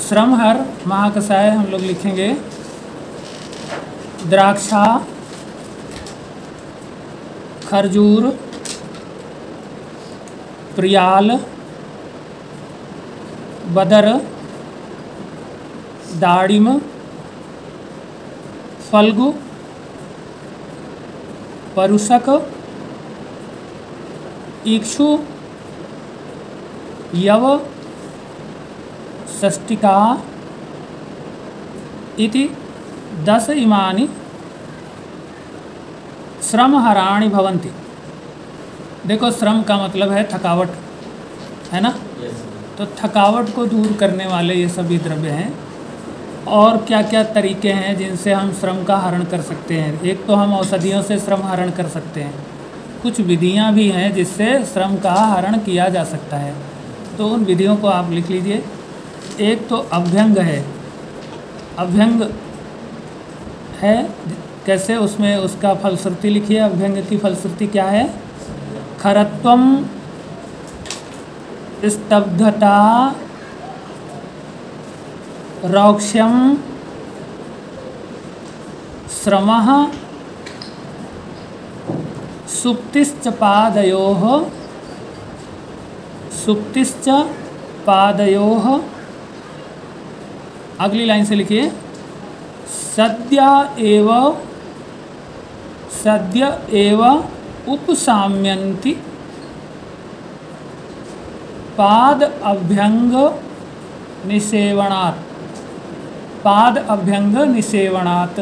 श्रमहर महाकषाय हम लोग लिखेंगे द्राक्षा, खरजूर, प्रियाल, बदर, दाड़िम, फल्गु, परुषक, इक्षु, यव, षष्टिका इति 10 इमानि श्रमहराणि भवन्ति। देखो, श्रम का मतलब है थकावट, है ना? तो थकावट को दूर करने वाले ये सभी द्रव्य हैं। और क्या क्या तरीके हैं जिनसे हम श्रम का हरण कर सकते हैं? एक तो हम औषधियों से श्रम हरण कर सकते हैं, कुछ विधियां भी हैं जिससे श्रम का हरण किया जा सकता है। तो उन विधियों को आप लिख लीजिए। एक तो अभ्यंग है। अभ्यंग है कैसे? उसमें उसका फलश्रुति लिखिए। अभ्यंग की फलश्रुति क्या है? खरत्वम, स्तब्धता, रौक्ष्यम, श्रमः, सुप्तिश्च पादयोः, सुप्तिश्च पादयोः। अगली लाइन से लिखिए, सद्य एव उपसाम्यन्ति पाद अभ्यंग निसेवनात्, पाद अभ्यंग निसेवनात्।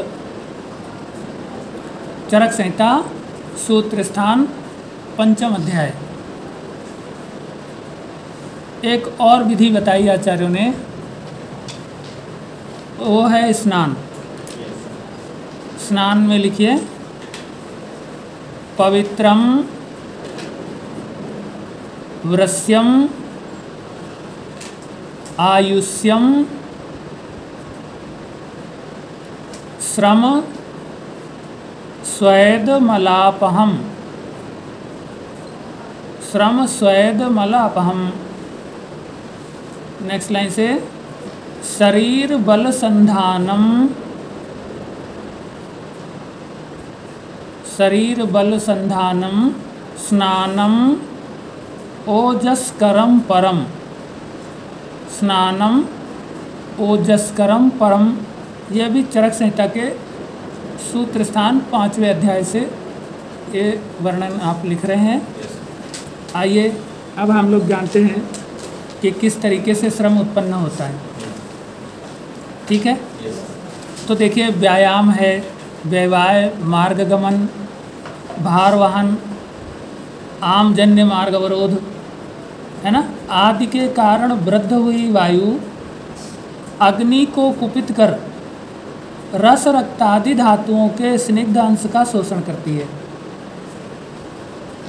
चरक संहिता सूत्र स्थान 5 अध्याय। एक और विधि बताई आचार्यों ने, वो है स्नान। स्नान में लिखिए, पवित्रम, वृस्यम, आयुष्यम, श्रम, स्वेद मलापहम, श्रम स्वेद मलापहम। नेक्स्ट लाइन से, शरीर बल संधानम, शरीर बल संधानम, स्नानम, ओजस्करम परम, स्नानम, ओजस्करम परम। यह भी चरक संहिता के सूत्र स्थान 5वें अध्याय से ये वर्णन आप लिख रहे हैं। आइए अब हम लोग जानते हैं कि किस तरीके से श्रम उत्पन्न होता है। ठीक है? तो देखिए, व्यायाम है, व्यवाय, मार्गगमन, भार वहन, आमजन्य मार्ग अवरोध, है ना, आदि के कारण वृद्ध हुई वायु अग्नि को कुपित कर रस रक्तादि धातुओं के स्निग्ध अंश का शोषण करती है।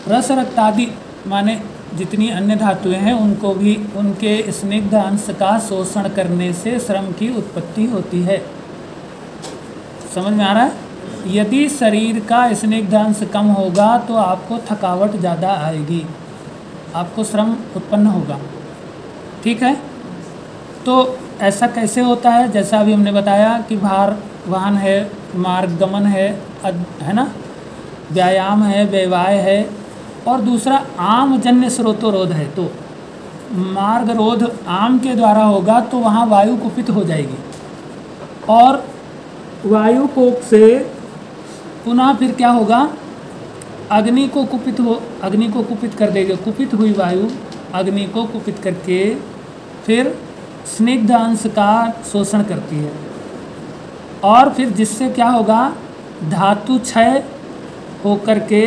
रस रक्तादि माने जितनी अन्य धातुएं हैं उनको भी उनके स्निग्ध अंश का शोषण करने से श्रम की उत्पत्ति होती है। समझ में आ रहा है? यदि शरीर का स्निग्ध अंश कम होगा तो आपको थकावट ज़्यादा आएगी, आपको श्रम उत्पन्न होगा। ठीक है? तो ऐसा कैसे होता है? जैसा अभी हमने बताया कि भार वाहन है, मार्गगमन है ना, व्यायाम है, व्यवाय है, और दूसरा आमजन्य स्रोतोरोध है। तो मार्ग रोध आम के द्वारा होगा तो वहाँ वायु कुपित हो जाएगी, और वायु कोप से पुनः फिर क्या होगा? अग्नि को कुपित कर देगा। कुपित हुई वायु अग्नि को कुपित करके फिर स्निग्ध अंश का शोषण करती है, और फिर जिससे क्या होगा? धातु क्षय होकर के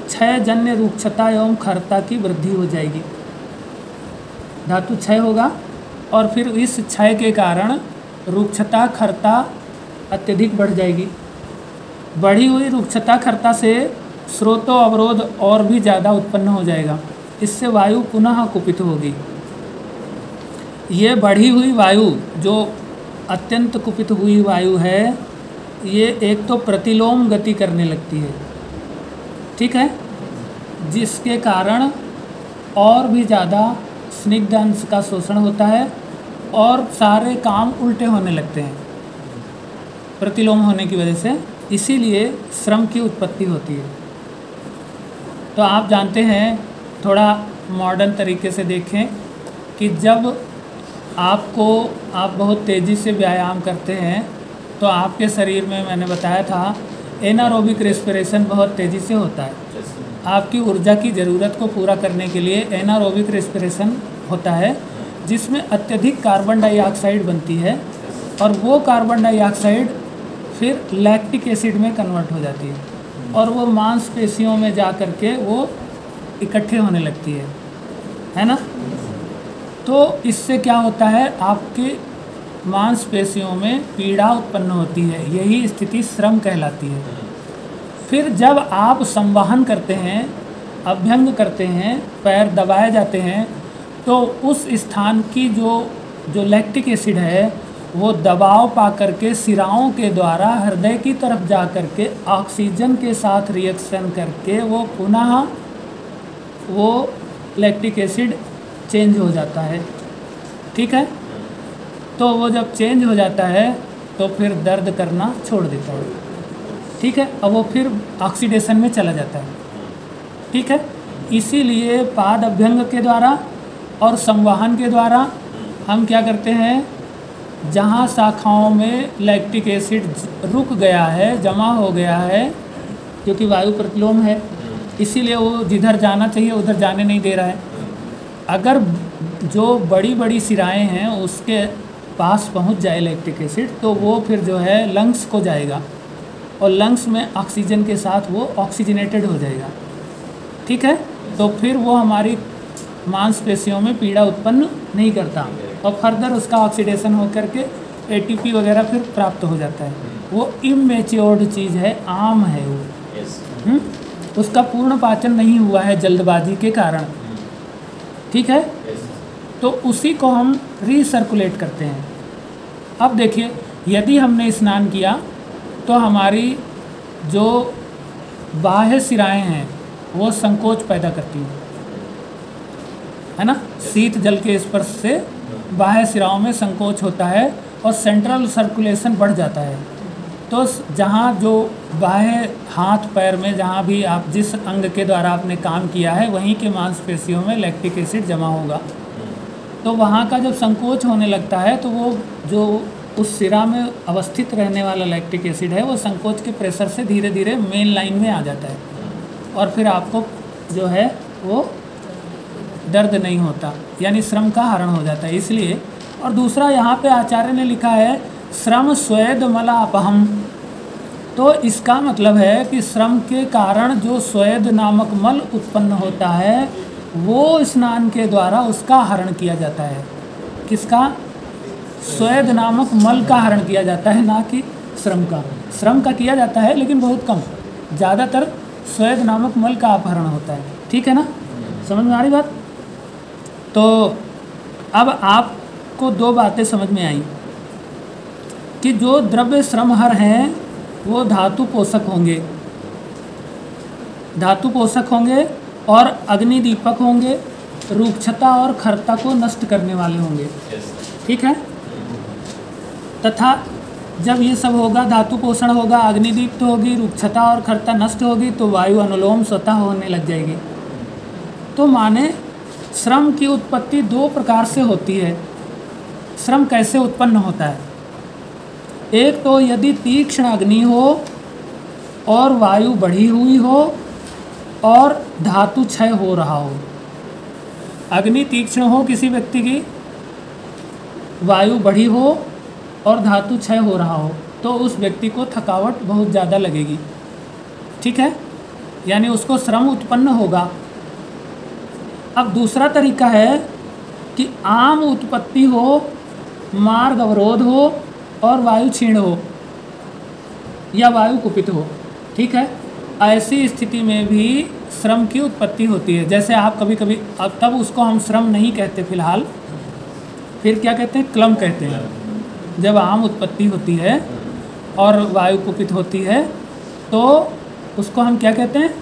क्षयजन्य रूक्षता एवं खरता की वृद्धि हो जाएगी। धातु क्षय होगा और फिर इस क्षय के कारण रूक्षता खरता अत्यधिक बढ़ जाएगी। बढ़ी हुई रूक्षता खरता से स्रोतो अवरोध और भी ज़्यादा उत्पन्न हो जाएगा। इससे वायु पुनः कुपित होगी। ये बढ़ी हुई वायु जो अत्यंत कुपित हुई वायु है, ये एक तो प्रतिलोम गति करने लगती है। ठीक है? जिसके कारण और भी ज़्यादा स्निग्ध अंश का शोषण होता है और सारे काम उल्टे होने लगते हैं प्रतिलोम होने की वजह से, इसीलिए श्रम की उत्पत्ति होती है। तो आप जानते हैं, थोड़ा मॉडर्न तरीके से देखें कि जब आप बहुत तेज़ी से व्यायाम करते हैं तो आपके शरीर में, मैंने बताया था, एनारोबिक रेस्पिरेशन बहुत तेज़ी से होता है। आपकी ऊर्जा की ज़रूरत को पूरा करने के लिए एनारोबिक रेस्पिरेशन होता है, जिसमें अत्यधिक कार्बन डाइऑक्साइड बनती है और वो कार्बन डाइऑक्साइड फिर लैक्टिक एसिड में कन्वर्ट हो जाती है और वो मांसपेशियों में जा कर के वो इकट्ठे होने लगती है ना। तो इससे क्या होता है, आपके मांसपेशियों में पीड़ा उत्पन्न होती है, यही स्थिति श्रम कहलाती है। फिर जब आप संवहन करते हैं, अभ्यंग करते हैं, पैर दबाए जाते हैं, तो उस स्थान की जो लैक्टिक एसिड है वो दबाव पा करके सिराओं के द्वारा हृदय की तरफ जा करके ऑक्सीजन के साथ रिएक्शन करके वो पुनः वो लैक्टिक एसिड चेंज हो जाता है। ठीक है, तो वो जब चेंज हो जाता है तो फिर दर्द करना छोड़ देता है। ठीक है, अब वो फिर ऑक्सीडेशन में चला जाता है। ठीक है, इसीलिए पाद अभ्यंग के द्वारा और संवहन के द्वारा हम क्या करते हैं, जहाँ शाखाओं में लैक्टिक एसिड रुक गया है, जमा हो गया है, क्योंकि वायु प्रतिलोम है, इसीलिए वो जिधर जाना चाहिए उधर जाने नहीं दे रहा है। अगर जो बड़ी बड़ी सिराएं हैं उसके पास पहुंच जाए लैक्टिक एसिड, तो वो फिर जो है लंग्स को जाएगा और लंग्स में ऑक्सीजन के साथ वो ऑक्सीजनेटेड हो जाएगा। ठीक है, तो फिर वो हमारी मांसपेशियों में पीड़ा उत्पन्न नहीं करता और फर्दर उसका ऑक्सीडेशन होकर के एटीपी वगैरह फिर प्राप्त हो जाता है। वो इमेच्योर्ड चीज़ है, आम है वो। उसका पूर्ण पाचन नहीं हुआ है जल्दबाजी के कारण। ठीक है, तो उसी को हम रीसर्कुलेट करते हैं। अब देखिए, यदि हमने स्नान किया तो हमारी जो बाह्य सिराएं हैं वो संकोच पैदा करती हैं, है ना। शीत जल के स्पर्श से बाह्य सिराओं में संकोच होता है और सेंट्रल सर्कुलेशन बढ़ जाता है। तो जहाँ जो बाह्य हाथ पैर में जहाँ भी आप जिस अंग के द्वारा आपने काम किया है वहीं के मांसपेशियों में लैक्टिक एसिड जमा होगा, तो वहाँ का जब संकोच होने लगता है तो वो जो उस सिरा में अवस्थित रहने वाला लैक्टिक एसिड है वो संकोच के प्रेशर से धीरे धीरे मेन लाइन में आ जाता है और फिर आपको जो है वो दर्द नहीं होता, यानी श्रम का हरण हो जाता है। इसलिए, और दूसरा यहाँ पे आचार्य ने लिखा है श्रम स्वेद मलापहम, तो इसका मतलब है कि श्रम के कारण जो स्वेद नामक मल उत्पन्न होता है वो स्नान के द्वारा उसका हरण किया जाता है। किसका? स्वेद नामक मल का हरण किया जाता है, ना कि श्रम का। श्रम का किया जाता है लेकिन बहुत कम, ज़्यादातर स्वेद नामक मल का अपहरण होता है। ठीक है ना, समझ में आ रही बात? तो अब आपको दो बातें समझ में आई कि जो द्रव्य श्रमहर हैं वो धातु पोषक होंगे, धातु पोषक होंगे और अग्नि दीपक होंगे, रूक्षता और खरता को नष्ट करने वाले होंगे। ठीक है, तथा जब ये सब होगा, धातु पोषण होगा, अग्निदीप्त होगी, रूक्षता और खरता नष्ट होगी, तो वायु अनुलोम स्वतः होने लग जाएगी। तो माने श्रम की उत्पत्ति दो प्रकार से होती है। श्रम कैसे उत्पन्न होता है? एक तो यदि तीक्ष्ण अग्नि हो और वायु बढ़ी हुई हो और धातु क्षय हो रहा हो। अग्नि तीक्ष्ण हो किसी व्यक्ति की, वायु बढ़ी हो और धातु क्षय हो रहा हो, तो उस व्यक्ति को थकावट बहुत ज़्यादा लगेगी। ठीक है, यानी उसको श्रम उत्पन्न होगा। अब दूसरा तरीका है कि आम उत्पत्ति हो, मार्ग अवरोध हो और वायु क्षीण हो या वायु कुपित हो। ठीक है, ऐसी स्थिति में भी श्रम की उत्पत्ति होती है। जैसे आप कभी कभी, अब तब उसको हम श्रम नहीं कहते फिलहाल, फिर क्या कहते हैं? क्लम कहते हैं। जब आम उत्पत्ति होती है और वायु कुपित होती है तो उसको हम क्या कहते हैं?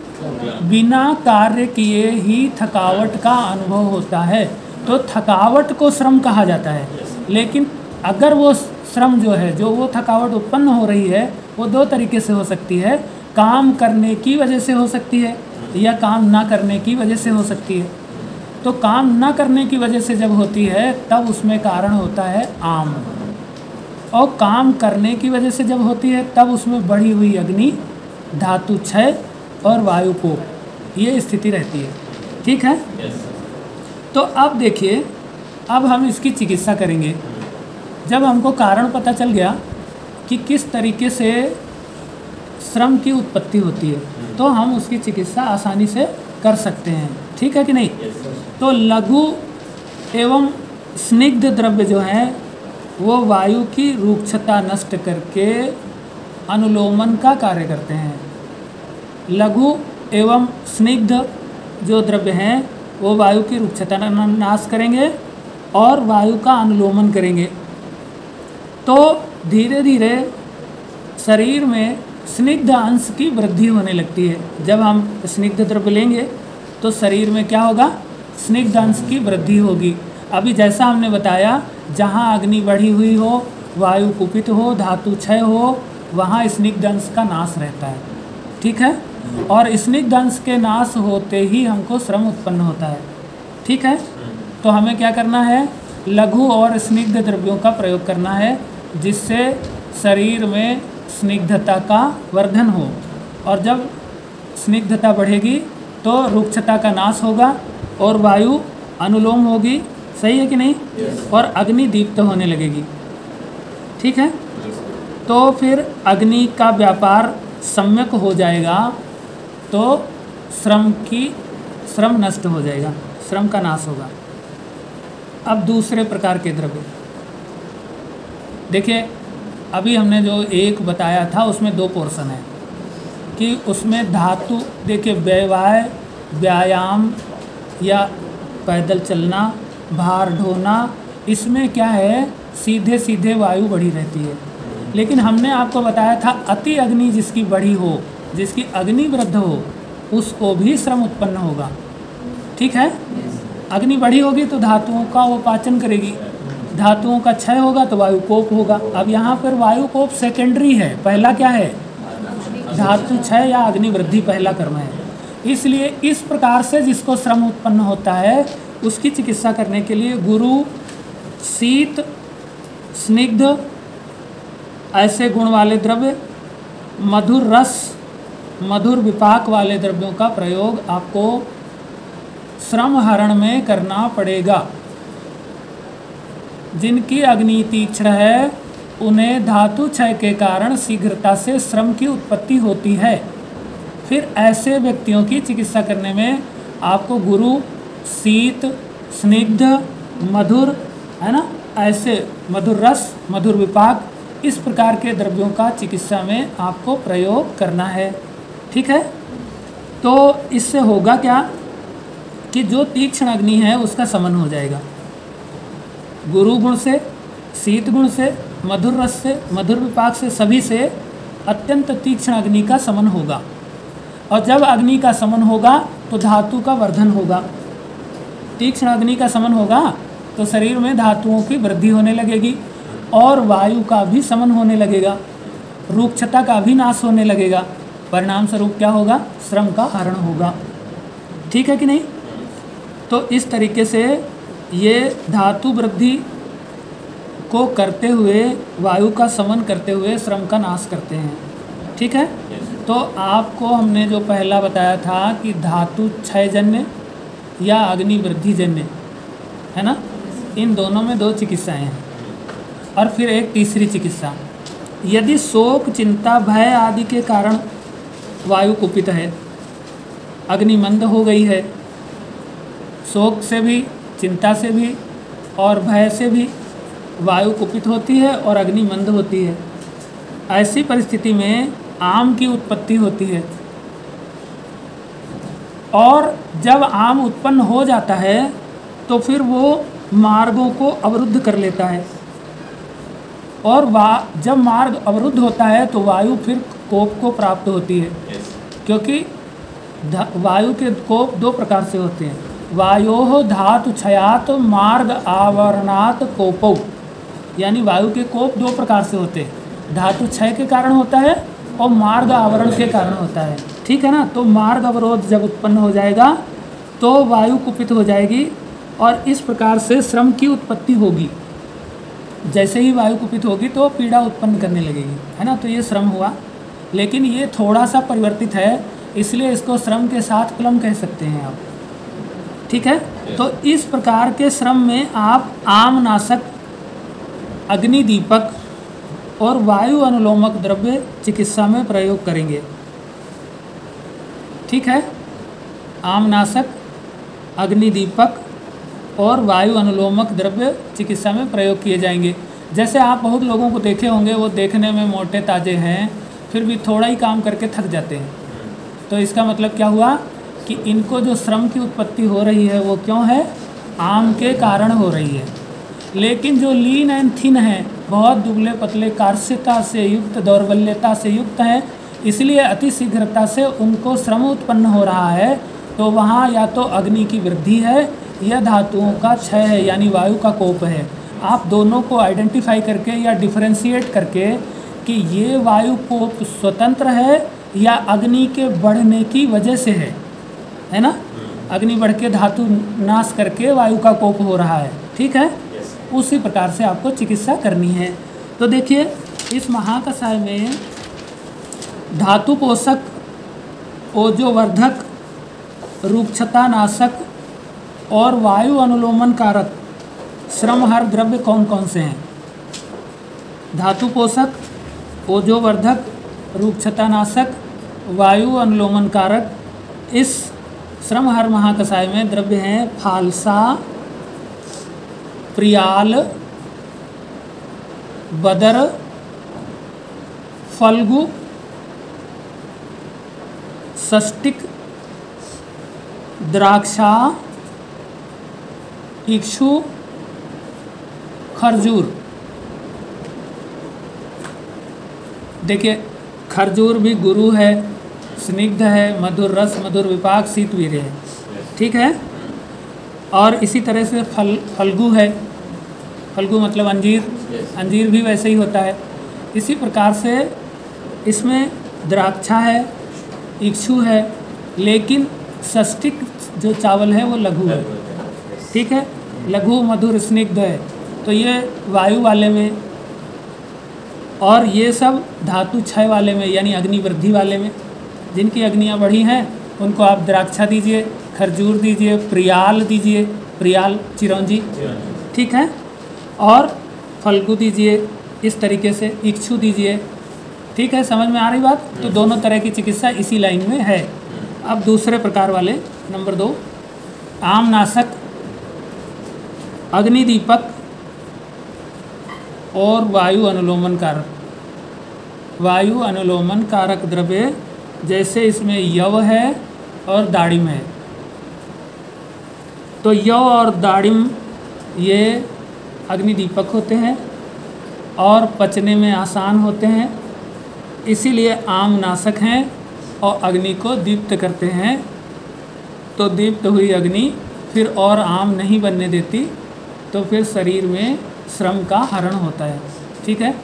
बिना कार्य किए ही थकावट का अनुभव होता है। तो थकावट को श्रम कहा जाता है। लेकिन अगर वो श्रम जो है, जो वो थकावट उत्पन्न हो रही है, वो दो तरीके से हो सकती है। काम करने की वजह से हो सकती है या काम ना करने की वजह से हो सकती है। तो काम ना करने की वजह से जब होती है तब उसमें कारण होता है आम, और काम करने की वजह से जब होती है तब उसमें बढ़ी हुई अग्नि, धातु क्षय और वायु को, ये स्थिति रहती है। ठीक है। तो अब देखिए, अब हम इसकी चिकित्सा करेंगे। जब हमको कारण पता चल गया कि किस तरीके से श्रम की उत्पत्ति होती है, तो हम उसकी चिकित्सा आसानी से कर सकते हैं। ठीक है कि नहीं? तो लघु एवं स्निग्ध द्रव्य जो हैं वो वायु की रूक्षता नष्ट करके अनुलोमन का कार्य करते हैं। लघु एवं स्निग्ध जो द्रव्य हैं वो वायु की रूक्षता नाश करेंगे और वायु का अनुलोमन करेंगे। तो धीरे धीरे शरीर में स्निग्ध अंश की वृद्धि होने लगती है। जब हम स्निग्ध द्रव्य लेंगे तो शरीर में क्या होगा? स्निग्ध अंश की वृद्धि होगी। अभी जैसा हमने बताया, जहाँ अग्नि बढ़ी हुई हो, वायु कुपित हो, धातु क्षय हो, वहाँ स्निग्ध अंश का नाश रहता है। ठीक है। और स्निग्ध अंश के नाश होते ही हमको श्रम उत्पन्न होता है। ठीक है। तो हमें क्या करना है? लघु और स्निग्ध द्रव्यों का प्रयोग करना है, जिससे शरीर में स्निग्धता का वर्धन हो। और जब स्निग्धता बढ़ेगी तो रूक्षता का नाश होगा और वायु अनुलोम होगी। सही है कि नहीं? और अग्नि दीप्त होने लगेगी। ठीक है। तो फिर अग्नि का व्यापार सम्यक हो जाएगा, तो श्रम नष्ट हो जाएगा, श्रम का नाश होगा। अब दूसरे प्रकार के द्रव्य देखिए, अभी हमने जो एक बताया था उसमें दो पोर्शन है कि उसमें धातु, देखिए व्यवहार, व्यायाम या पैदल चलना, भार ढोना, इसमें क्या है? सीधे सीधे वायु बढ़ी रहती है। लेकिन हमने आपको बताया था अति अग्नि जिसकी बढ़ी हो, जिसकी अग्नि वृद्ध हो, उसको भी श्रम उत्पन्न होगा। ठीक है। अग्नि बढ़ी होगी तो धातुओं का वो पाचन करेगी, धातुओं का क्षय होगा तो वायु कोप होगा। अब यहाँ पर वायु कोप सेकेंडरी है, पहला क्या है? धातु क्षय या अग्नि वृद्धि पहला कर्म है। इसलिए इस प्रकार से जिसको श्रम उत्पन्न होता है उसकी चिकित्सा करने के लिए गुरु, शीत, स्निग्ध ऐसे गुण वाले द्रव्य, मधुर रस, मधुर विपाक वाले द्रव्यों का प्रयोग आपको श्रम हरण में करना पड़ेगा। जिनकी अग्नि तीक्ष्ण है उन्हें धातु क्षय के कारण शीघ्रता से श्रम की उत्पत्ति होती है। फिर ऐसे व्यक्तियों की चिकित्सा करने में आपको गुरु, शीत, स्निग्ध, मधुर, है ना, ऐसे मधुर रस, मधुर विपाक, इस प्रकार के द्रव्यों का चिकित्सा में आपको प्रयोग करना है। ठीक है। तो इससे होगा क्या कि जो तीक्ष्ण अग्नि है उसका समन हो जाएगा। गुरु गुण से, शीत गुण से, मधुर रस से, मधुर विपाक से, सभी से अत्यंत तीक्ष्ण अग्नि का समन होगा। और जब अग्नि का समन होगा तो धातु का वर्धन होगा। तीक्ष्ण अग्नि का समन होगा तो शरीर में धातुओं की वृद्धि होने लगेगी और वायु का भी समन होने लगेगा, रूक्षता का भी नाश होने लगेगा। परिणाम स्वरूप क्या होगा? श्रम का हरण होगा। ठीक है कि नहीं? तो इस तरीके से ये धातु वृद्धि को करते हुए, वायु का समन करते हुए श्रम का नाश करते हैं। ठीक है। तो आपको हमने जो पहला बताया था कि धातु क्षयजन्य या अग्नि वृद्धि जन्य, है ना, इन दोनों में दो चिकित्साएं हैं। और फिर एक तीसरी चिकित्सा, यदि शोक, चिंता, भय आदि के कारण वायु कुपित है, अग्नि मंद हो गई है, शोक से भी, चिंता से भी और भय से भी वायु कुपित होती है और अग्नि मंद होती है। ऐसी परिस्थिति में आम की उत्पत्ति होती है। और जब आम उत्पन्न हो जाता है तो फिर वो मार्गों को अवरुद्ध कर लेता है। और जब मार्ग अवरुद्ध होता है तो वायु फिर कोप को प्राप्त होती है। क्योंकि वायु के कोप दो प्रकार से होते हैं, वायोः धातु क्षयात मार्ग आवरणात् कोपौ, यानी वायु के कोप दो प्रकार से होते हैं, धातु क्षय के कारण होता है और मार्ग आवरण के कारण होता है। ठीक है ना। तो मार्ग अवरोध जब उत्पन्न हो जाएगा तो वायु कुपित हो जाएगी और इस प्रकार से श्रम की उत्पत्ति होगी। जैसे ही वायु कुपित होगी तो पीड़ा उत्पन्न करने लगेगी, है ना। तो ये श्रम हुआ, लेकिन ये थोड़ा सा परिवर्तित है, इसलिए इसको श्रम के साथ प्लम कह सकते हैं आप। ठीक है। तो इस प्रकार के श्रम में आप आमनाशक, अग्निदीपक और वायु अनुलोमक द्रव्य चिकित्सा में प्रयोग करेंगे। ठीक है। आमनाशक, अग्निदीपक और वायु अनुलोमक द्रव्य चिकित्सा में प्रयोग किए जाएंगे। जैसे आप बहुत लोगों को देखे होंगे, वो देखने में मोटे ताजे हैं, फिर भी थोड़ा ही काम करके थक जाते हैं। तो इसका मतलब क्या हुआ कि इनको जो श्रम की उत्पत्ति हो रही है वो क्यों है? आम के कारण हो रही है। लेकिन जो लीन एंड थिन हैं, बहुत दुबले पतले, कार्ष्यता से युक्त, दौर्बल्यता से युक्त हैं, इसलिए अति शीघ्रता से उनको श्रम उत्पन्न हो रहा है। तो वहाँ या तो अग्नि की वृद्धि है या धातुओं का क्षय है, यानी वायु का कोप है। आप दोनों को आइडेंटिफाई करके या डिफरेंशिएट करके कि ये वायु कोप स्वतंत्र है या अग्नि के बढ़ने की वजह से है ना। अग्नि बढ़ के धातु नाश करके वायु का कोप हो रहा है। ठीक है। उसी प्रकार से आपको चिकित्सा करनी है। तो देखिए, इस महाकषाय में धातु पोषक, ओजोवर्धक, रूक्षता नाशक और वायु अनुलोमन कारक श्रमहर द्रव्य कौन कौन से हैं? धातु पोषक, ओजोवर्धक, रूक्षता नाशक, वायु अनुलोमन कारक, इस श्रमहर महाकषाय में द्रव्य हैं फालसा, प्रियाल, बदर, फल्गु, षष्टिक, द्राक्षा, इक्षु, खरजूर। देखिए, खरजूर भी गुरु है, स्निग्ध है, मधुर रस, मधुर विपाक, शीतवीर्य है। ठीक है। और इसी तरह से फल्गु है, फल्गु मतलब अंजीर, अंजीर भी वैसे ही होता है। इसी प्रकार से इसमें द्राक्षा है, इक्षु है, लेकिन षष्टिक जो चावल है वो लघु है। ठीक है। लघु, मधुर, स्निग्ध है, तो ये वायु वाले में, और ये सब धातु क्षय वाले में, यानी अग्नि वृद्धि वाले में। जिनकी अग्नियाँ बढ़ी हैं उनको आप द्राक्षा दीजिए, खरजूर दीजिए, प्रियाल दीजिए, प्रियाल चिरौंजी। ठीक है। और फल्गु दीजिए, इस तरीके से इक्षु दीजिए। ठीक है। समझ में आ रही बात? तो दोनों तरह की चिकित्सा इसी लाइन में है। अब दूसरे प्रकार वाले, नंबर 2, आमनाशक, अग्निदीपक और वायु अनुलोमन कारक। वायु अनुलोमन कारक द्रव्य जैसे इसमें यव है और दाड़िम है। तो यव और दाड़िम ये अग्निदीपक होते हैं और पचने में आसान होते हैं, इसीलिए आमनाशक हैं और अग्नि को दीप्त करते हैं। तो दीप्त हुई अग्नि फिर और आम नहीं बनने देती, तो फिर शरीर में श्रम का हरण होता है। ठीक है।